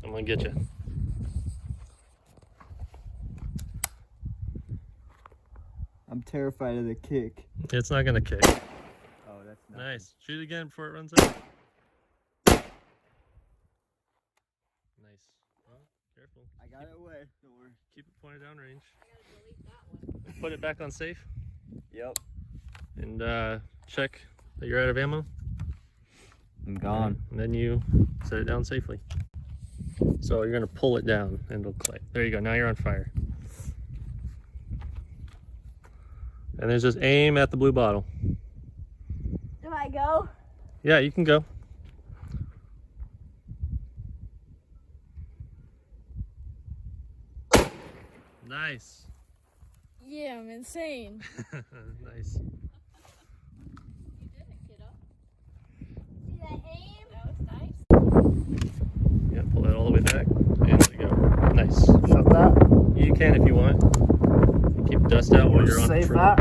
I'm gonna get you. I'm terrified of the kick. It's not gonna kick. Oh, that's nice. Nice. Shoot again before it runs out. Nice. Well, careful. I got it away. Don't worry. Keep it pointed down range. I gotta delete that one. Put it back on safe. Yep. And check that you're out of ammo. I'm gone. And then you set it down safely. So you're gonna pull it down and it'll click. There you go. Now you're on fire. And then just aim at the blue bottle. Do I go? Yeah, you can go. Nice. Yeah, I'm insane. Nice. You did it, kiddo. See that aim? That was nice. Yeah, pull that all the way back and let it go. Nice. Shut that. You can if you want. Keep dust out while you're on Safe patrol. that.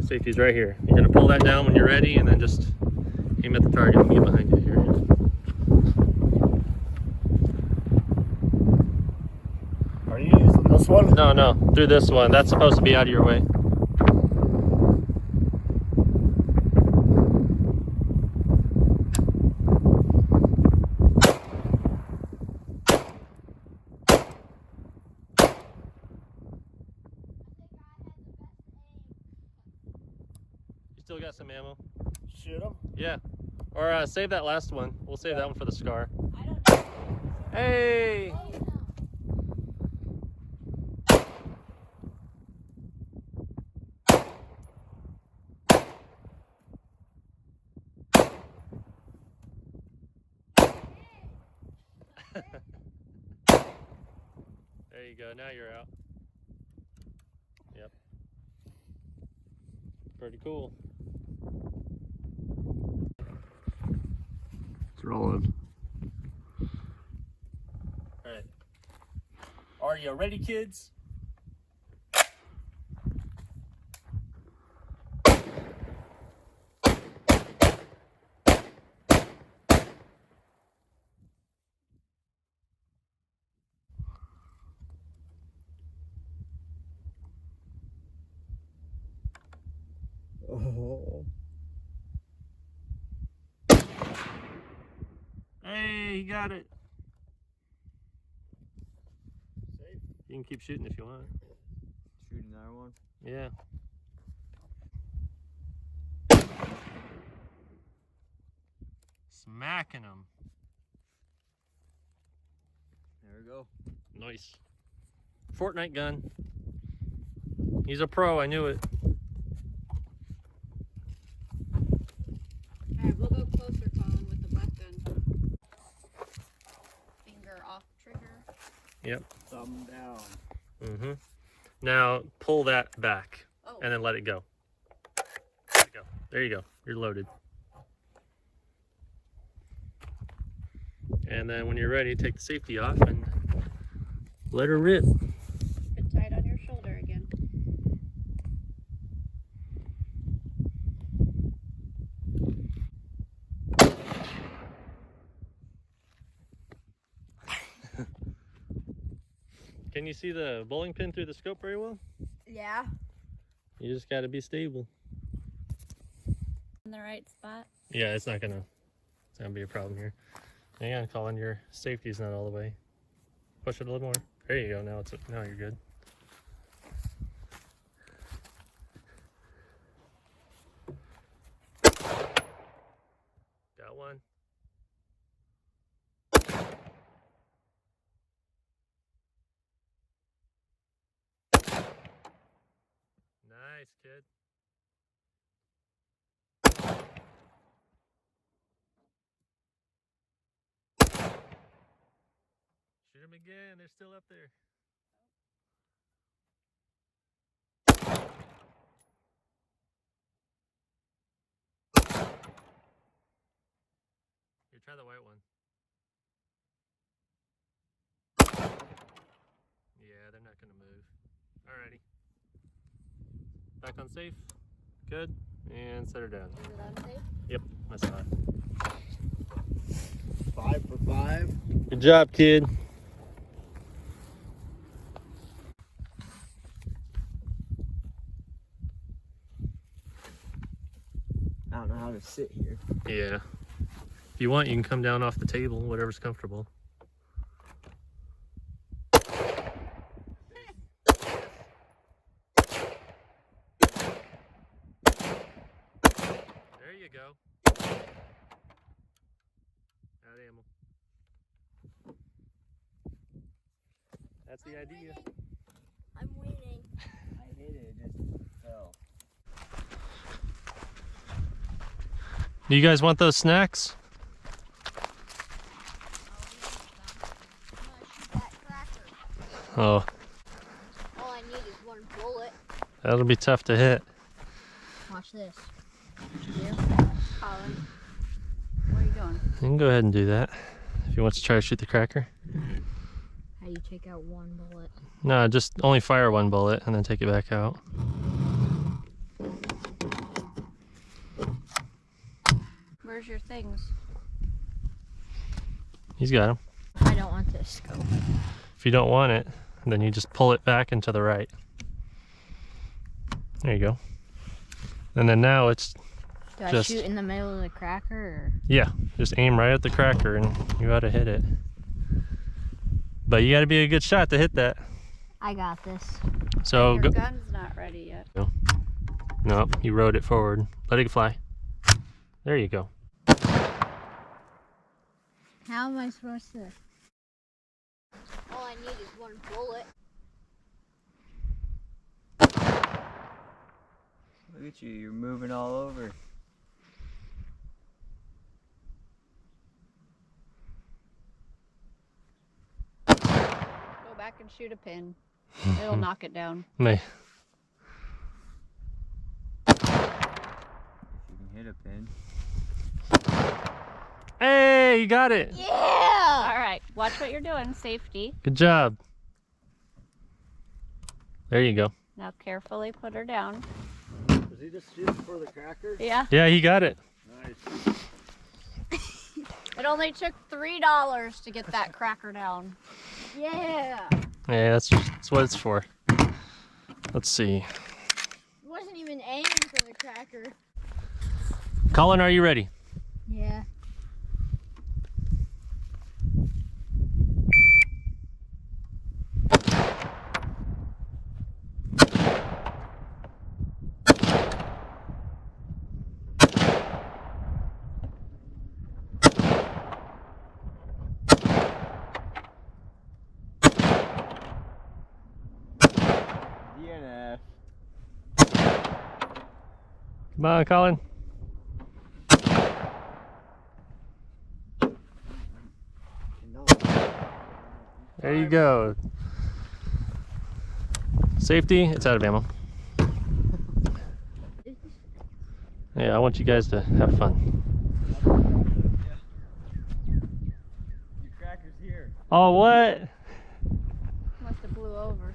Safety's right here. You're gonna pull that down when you're ready and then just aim at the target and get behind you here. Are you using this one? No, through this one. That's supposed to be out of your way. You still got some ammo? Shoot him. Yeah. Or save that last one. We'll save that one for the scar. I don't know. Hey! Oh, no. There you go. Now you're out. Yep. Pretty cool. It's rolling. All right. Are you ready, kids? Oh. Hey, he got it. Safe. You can keep shooting if you want. Shooting that one. Yeah. Smacking him. There we go. Nice. Fortnite gun. He's a pro, I knew it. Alright, we'll go closer, Colin, with the black gun. Finger off trigger. Yep. Thumb down. Mm-hmm. Now pull that back Oh. and then let it go. Let it go. There you go. You're loaded. And then when you're ready, take the safety off and let her rip. Bit tight on your shoulder again. Can you see the bowling pin through the scope very well? Yeah. You just gotta be stable. In the right spot. Yeah, it's not gonna be a problem here. Hang on, Colin, your safety's not all the way. Push it a little more. There you go. Now you're good. Got one. Nice, kid. Shoot them again. They're still up there. Here, try the white one. Yeah, they're not going to move. Alrighty. Back on safe. Good. And set her down. Is it unsafe? Yep, I saw it. 5 for 5. Good job, kid. I don't know how to sit here. Yeah. If you want, you can come down off the table, whatever's comfortable. There you go. Out ammo. That's the idea. I'm waiting. I hit it, it just fell. Do you guys want those snacks? Oh, All I need is one bullet. that'll be tough to hit. Watch this. Colin, where are you going? You can go ahead and do that if you want to try to shoot the cracker. How do you take out one bullet? No, just only fire one bullet and then take it back out. Where's your things? He's got them. I don't want this scope. If you don't want it, then you just pull it back and to the right. There you go. And then now it's, Do I Just- shoot in the middle of the cracker or? yeah, just aim right at the cracker and you ought to hit it. But you got to be a good shot to hit that. I got this. So Your go. gun's not ready yet. No, you rode it forward. Let it fly. There you go. How am I supposed to? All I need is one bullet. Look at you, you're moving all over. Go back and shoot a pin. It'll knock it down. May. If you can hit a pin. Hey, you got it. Yeah! All right, watch what you're doing. Safety. Good job. There you go. Now carefully put her down. Was he just shooting for the cracker? Yeah. Yeah, he got it. Nice. It only took $3 to get that cracker down. Yeah! Yeah, that's what it's for. Let's see. It wasn't even aiming for the cracker. Colin, are you ready? Yeah. DNF. Come on, Colin. No. There you go. Safety, it's out of ammo. Yeah, I want you guys to have fun. Your cracker's here. Oh, what? Must have blew over.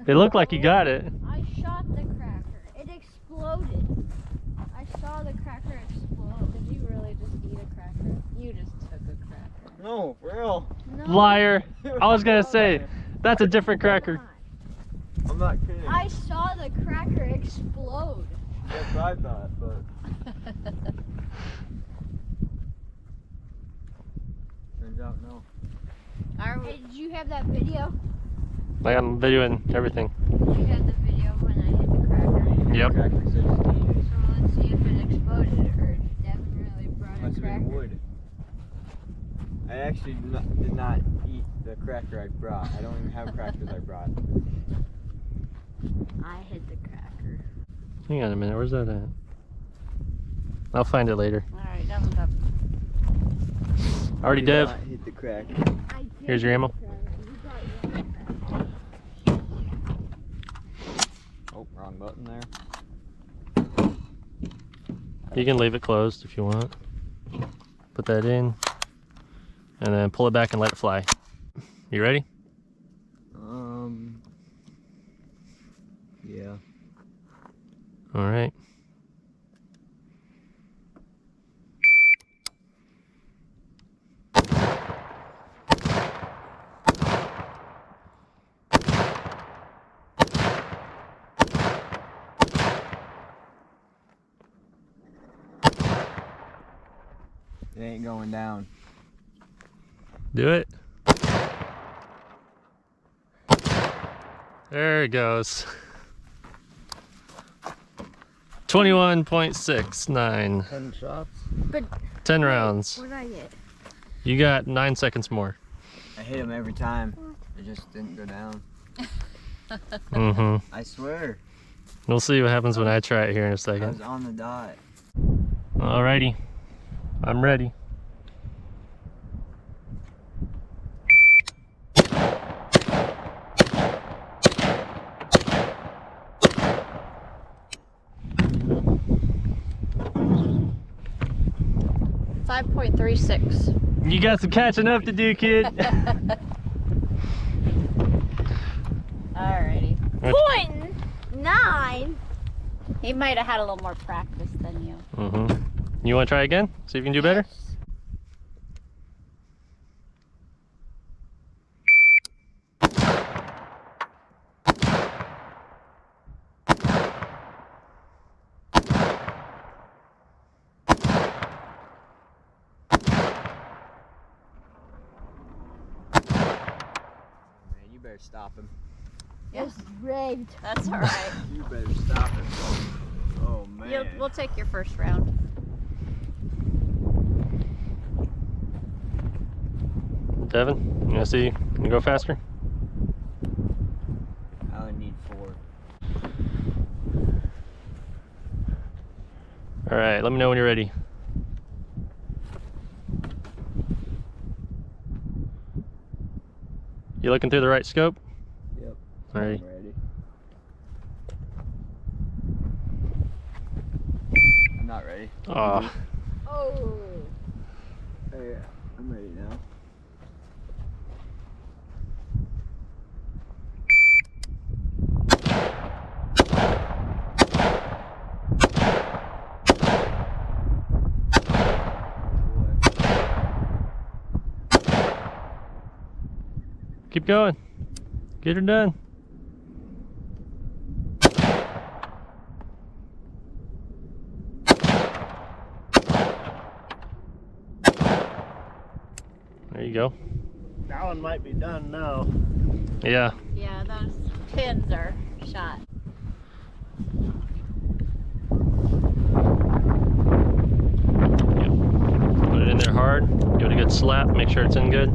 It looked like you got it. I shot the cracker. It exploded. I saw the cracker explode. Did you really just eat a cracker? You just took a cracker. No, for real. No. Liar. I was gonna say, that's a different cracker. I'm not kidding. I saw the cracker explode. That's what I thought, but turns out no. Hey, did you have that video? Like I'm videoing everything. You had the video when I hit the cracker. Yep. Cracker 16. So let's see if it exploded or Devin really brought Must a have been cracker. wood. I actually did not eat the cracker I brought. I don't even have crackers I brought. I hit the cracker. Hang on a minute, where's that at? I'll find it later. All right, down up. Already, Did Dev. not hit the cracker. I did Here's your hit ammo. the cracker. You got your cracker. Oh, wrong button there. You can leave it closed if you want. Put that in. And then pull it back and let it fly. You ready? Yeah. All right. It ain't going down. Do it. There it goes. 21.69. 10 shots. But 10 rounds. what did I get? You got 9 seconds more. I hit him every time. It just didn't go down. Mm-hmm. I swear. We'll see what happens when I try it here in a I was second. on the dot. Alrighty. I'm ready. .36. You got some catching up to do, kid. Alrighty. 0.9. He might have had a little more practice than you. Mm-hmm. You want to try again? See if you can do better? Man, you better stop him. It's rigged. That's alright. You better stop him. Oh man. We'll take your first round. Devin, you want to see? You go faster? I only need 4. Alright, let me know when you're ready. You looking through the right scope? Yep. Alright. I'm ready. I'm not ready. Aw. Oh. Oh yeah, I'm ready now. Keep going. Get her done. There you go. That one might be done now. Yeah. Yeah, those pins are shot. Put it in there hard. Give it a good slap. Make sure it's in good.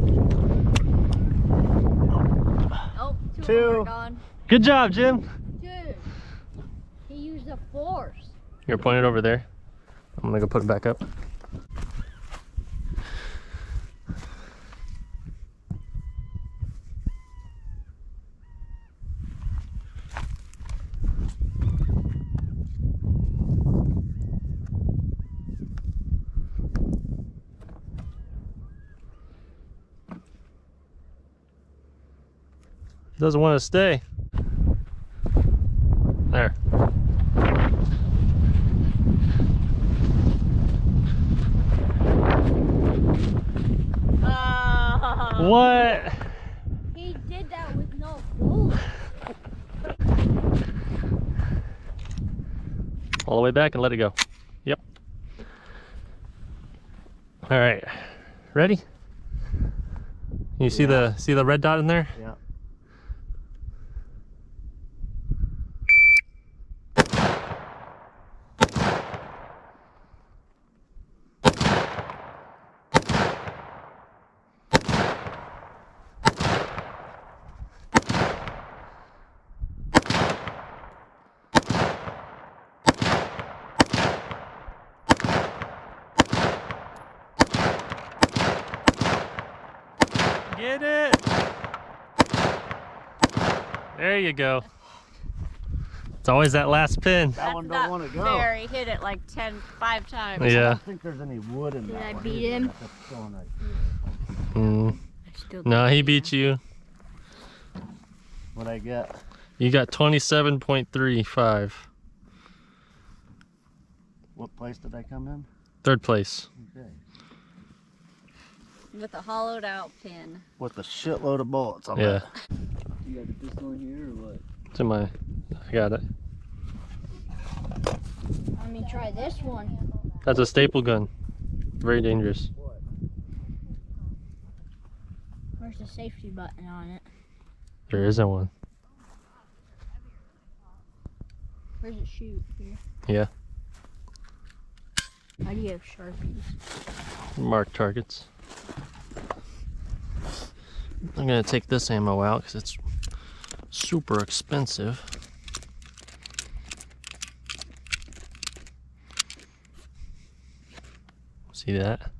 Oh, two Two. of them are gone. Good job, Jim. Dude. He used the force. You're pointed over there. I'm gonna go put it back up. He doesn't want to stay. There. What? He did that with no bullet. All the way back and let it go. Yep. All right. Ready? You see the red dot in there? Yeah. Get it! There you go. It's always that last pin. That one That's don't want to go. fair. He hit it like 5 times. I Yeah. don't think there's any wood in Did that I one beat either. him? That's going right here. Mm. I still No, he beat you. What'd I get? You got 27.35. What place did I come in? 3rd place. Okay. With a hollowed out pin. With a shitload of bullets on Yeah. that. You got the pistol in here or what? It's in my. I got it. Let me try this one. That's a staple gun. Very dangerous. Where's the safety button on it? There isn't one. Where's it shoot? Here. Yeah. Why do you have Sharpies? Mark targets. I'm gonna take this ammo out because it's super expensive. See that?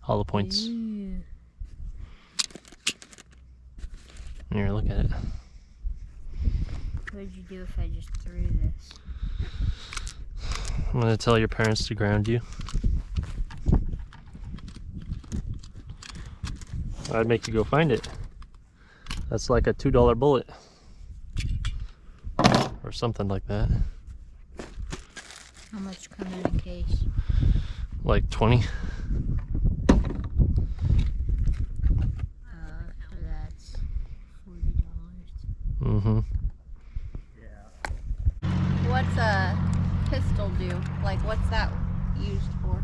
Hollow points. Ooh. Here, look at it. What would you do if I just threw this? I'm gonna tell your parents to ground you. I'd make you go find it. That's like a $2 bullet. Or something like that. How much come in a case? Like 20. So that's $40. Mm-hmm. What's a pistol do? Like, what's that used for?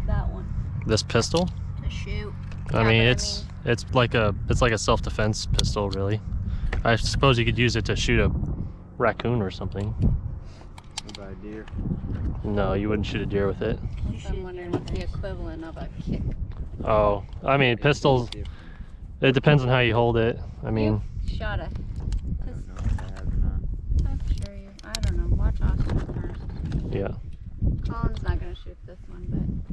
That one. This pistol? To shoot. I Yeah, mean, but it's like a self-defense pistol, really. I suppose you could use it to shoot a raccoon or something. What about a deer? No, you wouldn't shoot a deer with it. I'm wondering what's the equivalent of a kick. Oh, I mean, pistols. It depends on how you hold it. I mean, Shot a. I don't know if I have or not. I'm sure you. I don't know. Watch Austin first. yeah. Colin's not gonna shoot this one,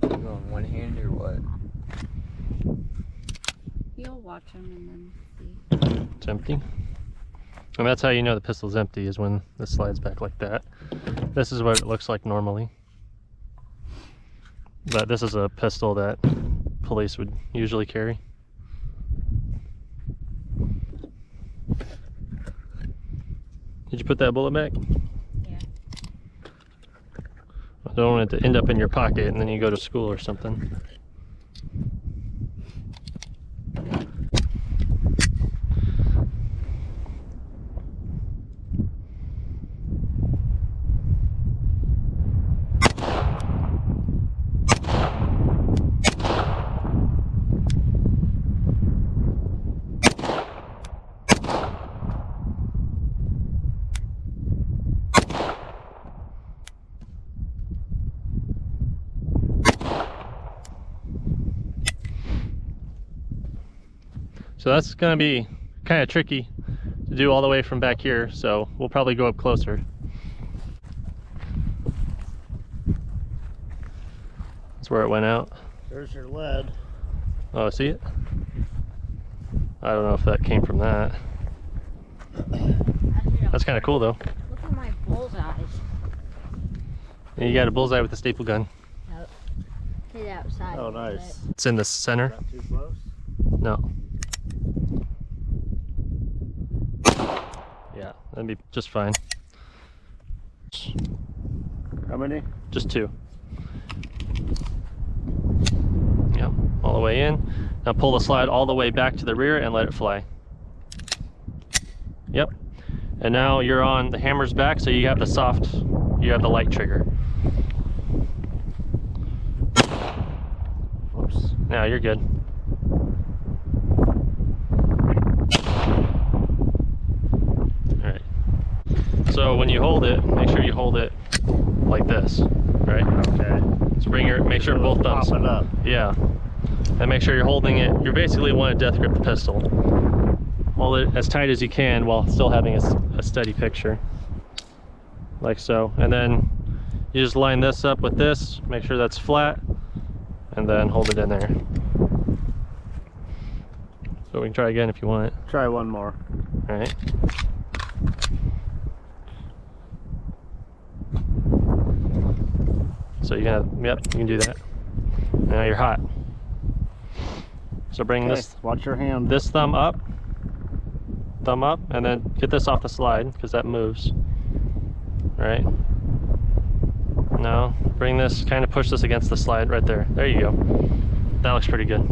You going one hand or what? but you'll watch him and then see. It's empty. And that's how you know the pistol's empty, is when this slides back like that. This is what it looks like normally. But this is a pistol that police would usually carry. Did you put that bullet back? Yeah. I don't want it to end up in your pocket and then you go to school or something. So that's gonna be kind of tricky to do all the way from back here, so we'll probably go up closer. That's where it went out. There's your lead. Oh, see it? I don't know if that came from that. That's kind of cool though. Look at my bullseyes. And you got a bullseye with a staple gun. Hit outside. Oh, a little nice. It's in the center. Not too close. No. Yeah, that'd be just fine. How many? Just 2. Yep, all the way in. Now pull the slide all the way back to the rear and let it fly. Yep. And now you're on the hammer's back, so you have the soft, you have the light trigger. Whoops. Now you're good. Alright. So when you hold it, make sure you hold it like this, right? Okay. So make sure both thumbs. Pop it up. Yeah. And make sure you're holding it. You basically want to death grip the pistol. Hold it as tight as you can while still having a steady picture. Like so. And then you just line this up with this, make sure that's flat, and then hold it in there. So we can try again if you want. Try one more. Alright. So you can, yep, you can do that. Now you're hot. So bring Okay, this watch your hand. this thumb up, and then get this off the slide because that moves. Right. Now bring this, kind of push this against the slide right there. There you go. That looks pretty good.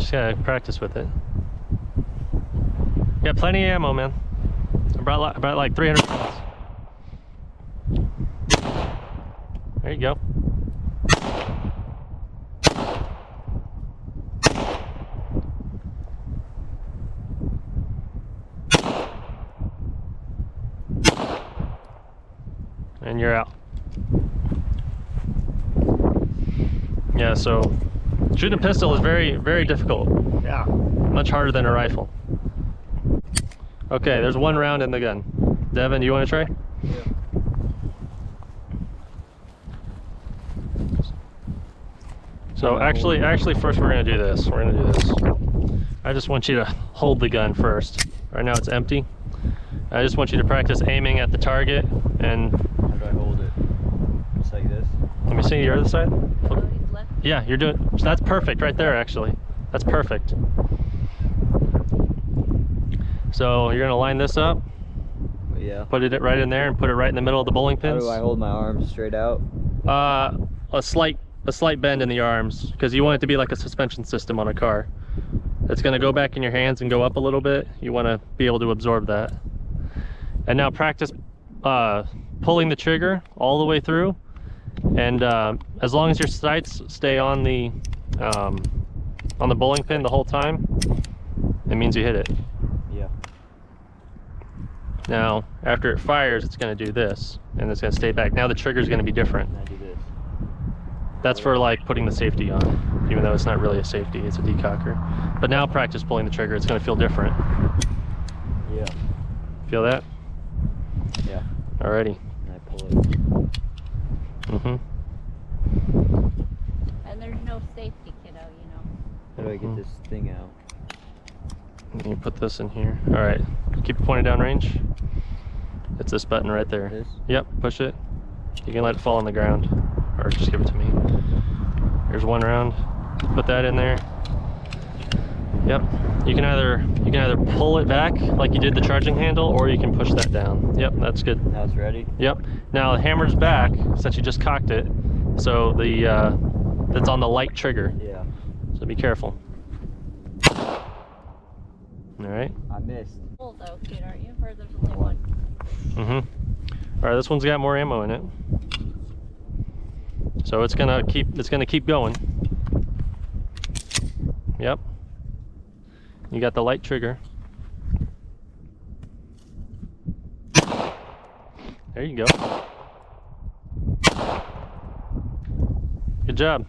just gotta practice with it. Got plenty of ammo, man. About like 300 bullets. There you go. And you're out. Yeah, so shooting a pistol is very, very difficult. Yeah. Much harder than a rifle. Okay, there's one round in the gun. Devin, do you want to try? Yeah. So actually, first we're gonna do this. We're gonna do this. I just want you to hold the gun first. Right now it's empty. I just want you to practice aiming at the target and. How do I hold it? Just like this? Let me see your other side. Oh, he's left. Yeah, you're doing. So that's perfect right there. Actually, that's perfect. So you're gonna line this up. Yeah. Put it right in there and put it right in the middle of the bowling How pins. do I hold my arms straight out? A slight bend in the arms because you want it to be like a suspension system on a car. It's going to go back in your hands and go up a little bit. You want to be able to absorb that. And now practice pulling the trigger all the way through, and as long as your sights stay on the bowling pin the whole time, it means you hit it. Yeah. Now after it fires, it's going to do this and it's going to stay back. Now the trigger is going to be different. And I do this. That's for like putting the safety on, even though it's not really a safety, it's a decocker. But now practice pulling the trigger, it's gonna feel different. Yeah. Feel that? Yeah. Alrighty. And I pull it. Mm-hmm. And there's no safety, kiddo, you know. How do I get this thing out? You put this in here. Alright, keep it pointed down range. It's this button right there. This? Yep, push it. You can let it fall on the ground, or just give it to me. Here's one round. Put that in there. Yep. You can either pull it back like you did the charging handle, or you can push that down. Yep, that's good. Now it's ready? Yep. Now the hammer's back since you just cocked it, so the that's on the light trigger. Yeah. So be careful. All right. I missed. Full though, kid, aren't you? Or there's only one? Mm-hmm. All right. This one's got more ammo in it, so it's gonna keep going. Yep. You got the light trigger. There you go. Good job.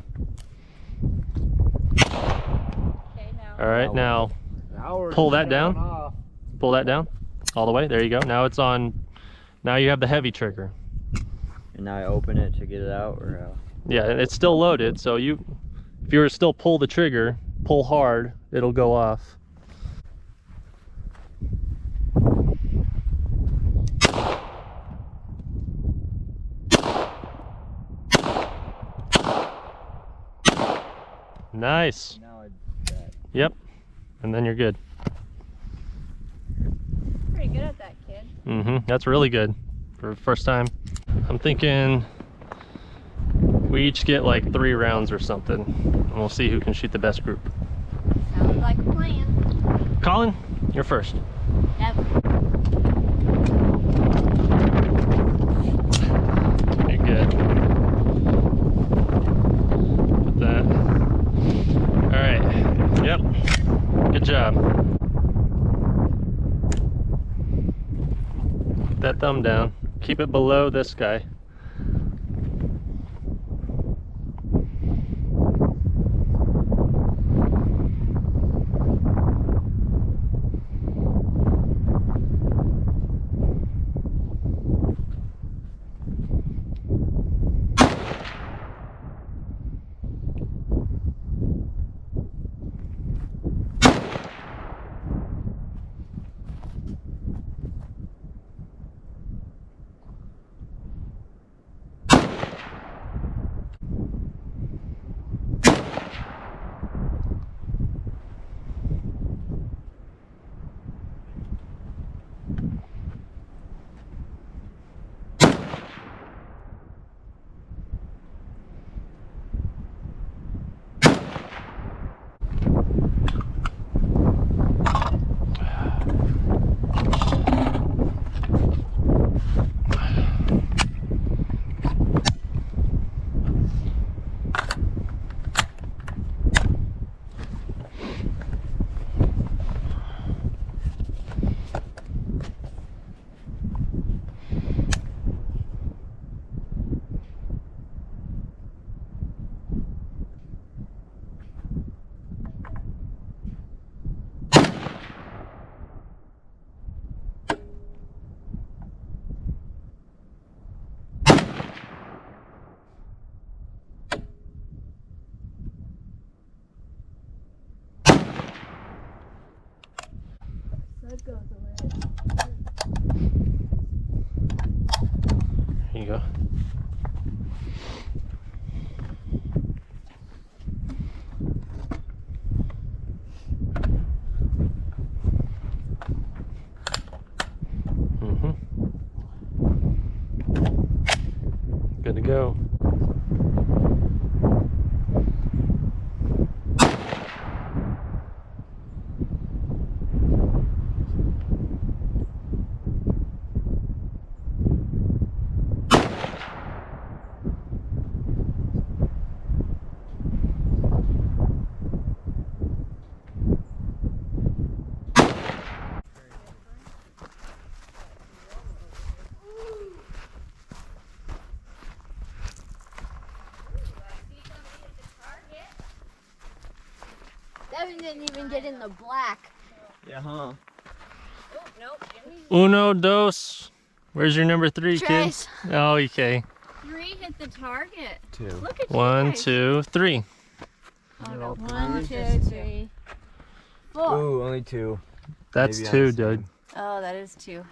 Okay, now. All right, now Now pull that down. Pull that down all the way. There you go. Now it's on. Now you have the heavy trigger. And now I open it to get it out, or how? Yeah, and it's still loaded, so if you were to still pull the trigger, pull hard, it'll go off. Nice. Now I do that. Yep. And then you're good. Pretty good at that, kid. Mm-hmm. That's really good for the first time. I'm thinking we each get like 3 rounds or something, and we'll see who can shoot the best group. Sounds like a plan. Colin, you're first. Yep. You're good. Put that. All right. Yep. Good job. Put that thumb down. Keep it below this guy. That goes away. Here you go. Good to go. Devin didn't even get in the black. Yeah, huh? Oh, nope. Jimmy's Uno, dos. Where's your number 3, kid? Trace. Oh, okay. 3 hit the target. 2. Look at you 1, guys. 2, 3. Oh, no. 1, 2, 3, 4. Ooh, only 2. That's Maybe 2, I'm dude. Oh, that is 2.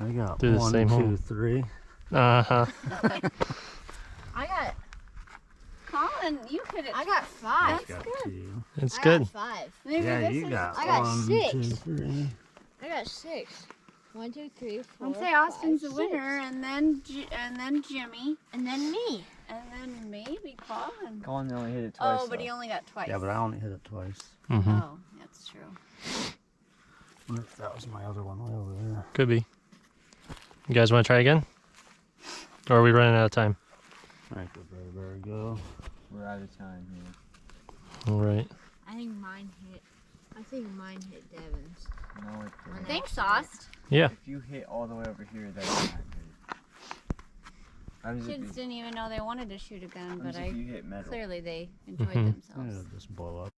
I got Do the 1, same 2, hole. 3. Uh-huh. I got Colin, you hit it. I got 5. That's Got good. 2. It's I good. got 5. Maybe Yeah, this you is. got I got 1, 6. 2, 3. I got 6. 1, 2, 3, 4. I'd say Austin's 5, the winner, 6. and then Jimmy, And then me. and then maybe Colin. Colin only hit it twice. Oh, but he only got twice. Yeah, but I only hit it twice. Mm-hmm. Oh, that's true. I wonder if that was my other one way over there. Could be. You guys want to try again? Or are we running out of time? I think we better go. We're out of time here. All right. I think mine hit Devin's. No, it didn't. Thanks, Aust. Yeah. If you hit all the way over here, that's not good. I'm just, Kids didn't even know they wanted to shoot a gun, but if you hit metal. clearly they enjoyed Mhm. themselves. It'll just blow up.